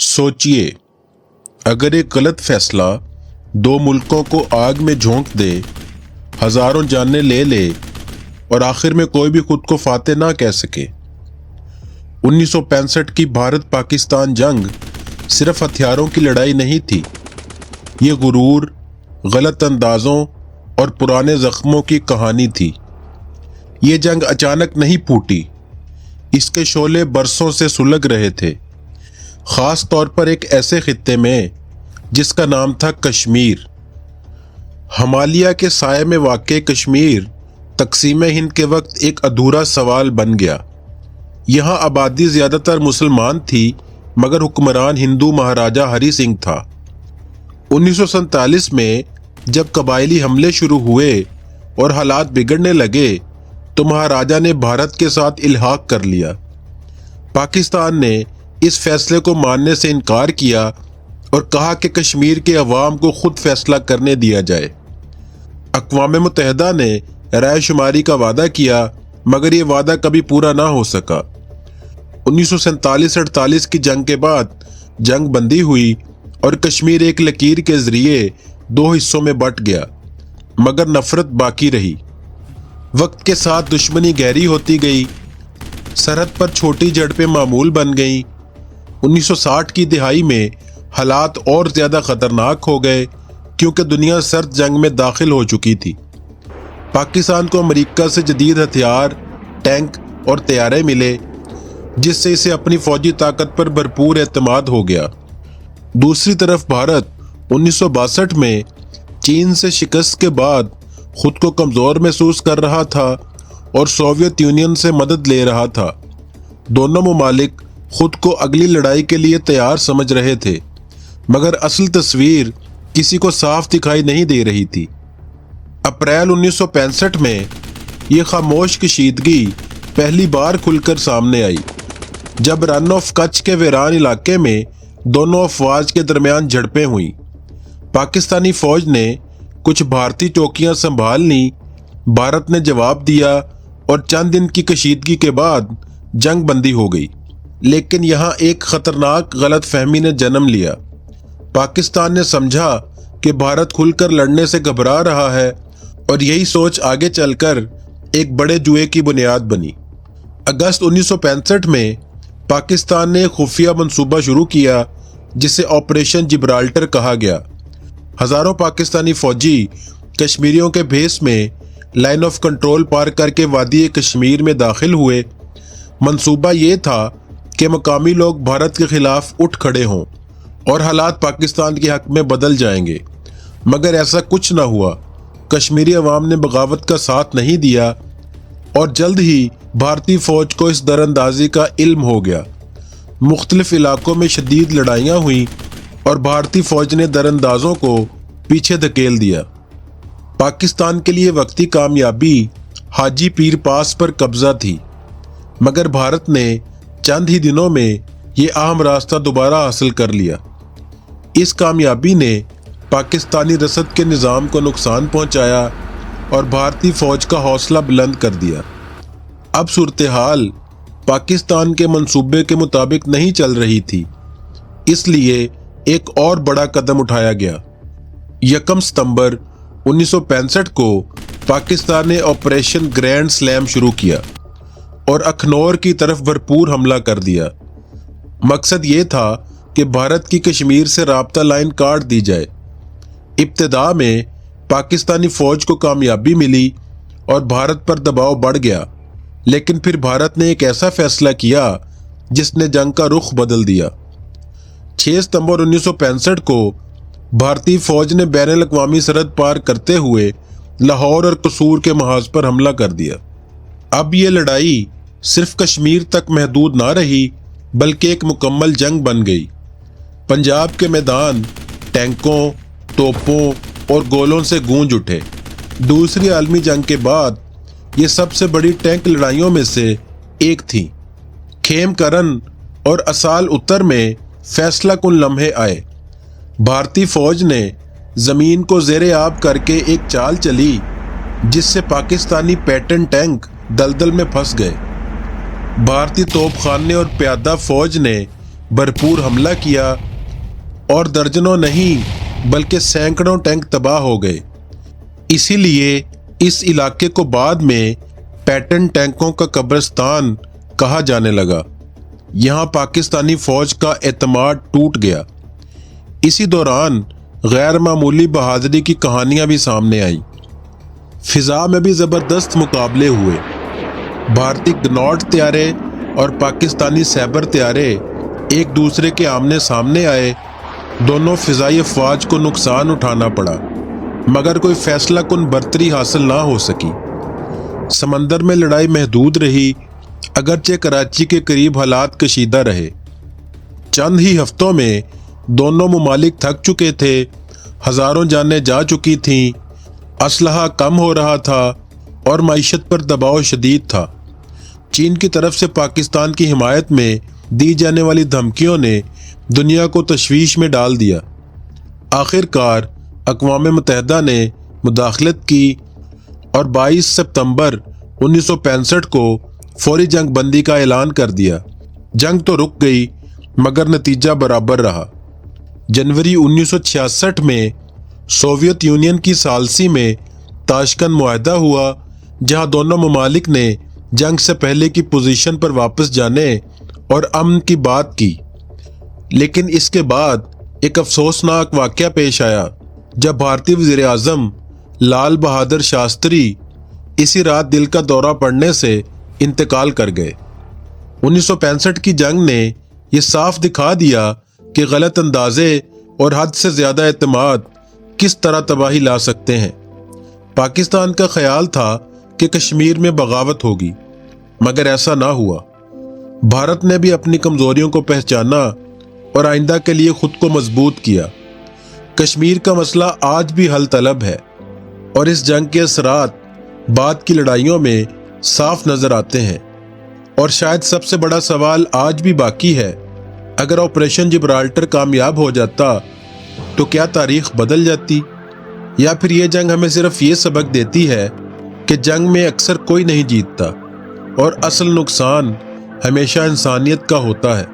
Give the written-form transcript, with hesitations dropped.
सोचिए, अगर एक गलत फैसला दो मुल्कों को आग में झोंक दे, हजारों जानें ले ले और आखिर में कोई भी खुद को फातेह ना कह सके। 1965 की भारत पाकिस्तान जंग सिर्फ हथियारों की लड़ाई नहीं थी, ये गुरूर, गलत अंदाजों और पुराने जख्मों की कहानी थी। ये जंग अचानक नहीं फूटी, इसके शोले बरसों से सुलग रहे थे, खास तौर पर एक ऐसे खित्ते में जिसका नाम था कश्मीर। हिमालय के साये में वाक़े कश्मीर तक़सीम हिंद के वक्त एक अधूरा सवाल बन गया। यहाँ आबादी ज़्यादातर मुसलमान थी, मगर हुक्मरान हिंदू महाराजा हरि सिंह था। 1947 में जब कबायली हमले शुरू हुए और हालात बिगड़ने लगे तो महाराजा ने भारत के साथ इल्हाक कर लिया। पाकिस्तान ने इस फैसले को मानने से इनकार किया और कहा कि कश्मीर के अवाम को खुद फैसला करने दिया जाए। अक़वाम मुत्तहिदा ने राय शुमारी का वादा किया, मगर ये वादा कभी पूरा ना हो सका। 1947-48 की जंग के बाद जंग बंदी हुई और कश्मीर एक लकीर के जरिए दो हिस्सों में बट गया, मगर नफरत बाकी रही। वक्त के साथ दुश्मनी गहरी होती गई, सरहद पर छोटी झड़पें मामूल बन गईं। 1960 की दिहाई में हालात और ज़्यादा ख़तरनाक हो गए क्योंकि दुनिया सर्द जंग में दाखिल हो चुकी थी। पाकिस्तान को अमेरिका से जदीद हथियार, टैंक और तैयारे मिले, जिससे इसे अपनी फ़ौजी ताकत पर भरपूर एतमाद हो गया। दूसरी तरफ भारत 1962 में चीन से शिकस्त के बाद खुद को कमज़ोर महसूस कर रहा था और सोवियत यूनियन से मदद ले रहा था। दोनों ममालिक खुद को अगली लड़ाई के लिए तैयार समझ रहे थे, मगर असल तस्वीर किसी को साफ दिखाई नहीं दे रही थी। अप्रैल 1965 में ये खामोश कशीदगी पहली बार खुलकर सामने आई, जब रन ऑफ कच्छ के वीरान इलाके में दोनों अफवाज के दरमियान झड़पें हुई। पाकिस्तानी फौज ने कुछ भारतीय चौकियां संभाल ली, भारत ने जवाब दिया और चंद दिन की कशीदगी के बाद जंग बंदी हो गई। लेकिन यहाँ एक खतरनाक गलत फहमी ने जन्म लिया। पाकिस्तान ने समझा कि भारत खुलकर लड़ने से घबरा रहा है और यही सोच आगे चलकर एक बड़े जुए की बुनियाद बनी। अगस्त 1965 में पाकिस्तान ने खुफिया मंसूबा शुरू किया, जिसे ऑपरेशन जिब्राल्टर कहा गया। हजारों पाकिस्तानी फौजी कश्मीरियों के भेस में लाइन ऑफ कंट्रोल पार करके वादी कश्मीर में दाखिल हुए। मंसूबा ये था कि मकामी लोग भारत के खिलाफ उठ खड़े हों और हालात पाकिस्तान के हक में बदल जाएंगे, मगर ऐसा कुछ न हुआ। कश्मीरी अवाम ने बगावत का साथ नहीं दिया और जल्द ही भारतीय फौज को इस दरअंदाजी का इल्म हो गया। मुख्तलिफ इलाकों में शदीद लड़ाइयाँ हुई और भारतीय फौज ने दरअंदाजों को पीछे धकेल दिया। पाकिस्तान के लिए वक्ती कामयाबी हाजी पीर पास पर कब्जा थी, मगर भारत ने चंद ही दिनों में ये अहम रास्ता दोबारा हासिल कर लिया। इस कामयाबी ने पाकिस्तानी रसद के निज़ाम को नुकसान पहुंचाया और भारतीय फौज का हौसला बुलंद कर दिया। अब सूरत हाल पाकिस्तान के मंसूबे के मुताबिक नहीं चल रही थी, इसलिए एक और बड़ा कदम उठाया गया। 1 सितंबर 1965 को पाकिस्तान ने ऑपरेशन ग्रैंड स्लैम शुरू किया और अखनौर की तरफ भरपूर हमला कर दिया। मकसद ये था कि भारत की कश्मीर से राब्ता लाइन काट दी जाए। इब्तिदा में पाकिस्तानी फौज को कामयाबी मिली और भारत पर दबाव बढ़ गया, लेकिन फिर भारत ने एक ऐसा फैसला किया जिसने जंग का रुख बदल दिया। 6 सितंबर 1965 को भारतीय फौज ने बैनुल अक़वामी सरहद पार करते हुए लाहौर और कसूर के महाज पर हमला कर दिया। अब ये लड़ाई सिर्फ कश्मीर तक महदूद ना रही, बल्कि एक मुकम्मल जंग बन गई। पंजाब के मैदान टैंकों, तोपों और गोलों से गूंज उठे। दूसरी आलमी जंग के बाद ये सबसे बड़ी टैंक लड़ाइयों में से एक थी। खेमकरन और असाल उत्तर में फैसला कुन लम्हे आए। भारतीय फौज ने ज़मीन को ज़ेरे आब करके एक चाल चली, जिससे पाकिस्तानी पैटर्न टैंक दलदल में फंस गए। भारतीय तोपखाने और प्यादा फौज ने भरपूर हमला किया और दर्जनों नहीं बल्कि सैकड़ों टैंक तबाह हो गए। इसीलिए इस इलाके को बाद में पैटर्न टैंकों का कब्रिस्तान कहा जाने लगा। यहाँ पाकिस्तानी फौज का एतमाद टूट गया। इसी दौरान गैर मामूली बहादुरी की कहानियां भी सामने आई। फिजा में भी ज़बरदस्त मुकाबले हुए। भारतीय गनॉट त्यारे और पाकिस्तानी सैबर त्यारे एक दूसरे के आमने सामने आए। दोनों फिजाई अफवाज को नुकसान उठाना पड़ा, मगर कोई फैसला कुन बर्तरी हासिल ना हो सकी। समंदर में लड़ाई महदूद रही, अगरचे कराची के करीब हालात कशीदा रहे। चंद ही हफ्तों में दोनों ममालिक थक चुके थे, हजारों जानें जा चुकी थीं, असलहा कम हो रहा था और मईशत पर दबाव शदीद था। चीन की तरफ से पाकिस्तान की हिमायत में दी जाने वाली धमकियों ने दुनिया को तशवीश में डाल दिया। आखिरकार अक़वाम मुत्तहिदा ने मुदाखलत की और 22 सितंबर 1965 को फौरी जंग बंदी का ऐलान कर दिया। जंग तो रुक गई, मगर नतीजा बराबर रहा। जनवरी 1966 में सोवियत यूनियन की सालसी में ताशकंद मुआहदा हुआ, जहां दोनों ममालिक ने जंग से पहले की पोजीशन पर वापस जाने और अमन की बात की। लेकिन इसके बाद एक अफसोसनाक वाक़या पेश आया, जब भारतीय वज़ीर आज़म लाल बहादुर शास्त्री इसी रात दिल का दौरा पड़ने से इंतकाल कर गए। 1965 की जंग ने यह साफ दिखा दिया कि गलत अंदाजे और हद से ज़्यादा एतमाद किस तरह तबाही ला सकते हैं। पाकिस्तान का ख्याल था कि कश्मीर में बगावत होगी, मगर ऐसा ना हुआ। भारत ने भी अपनी कमजोरियों को पहचाना और आइंदा के लिए खुद को मजबूत किया। कश्मीर का मसला आज भी हल तलब है और इस जंग के असरात बाद की लड़ाइयों में साफ नजर आते हैं। और शायद सबसे बड़ा सवाल आज भी बाकी है, अगर ऑपरेशन जिब्राल्टर कामयाब हो जाता तो क्या तारीख बदल जाती, या फिर ये जंग हमें सिर्फ ये सबक देती है कि जंग में अक्सर कोई नहीं जीतता और असल नुकसान हमेशा इंसानियत का होता है।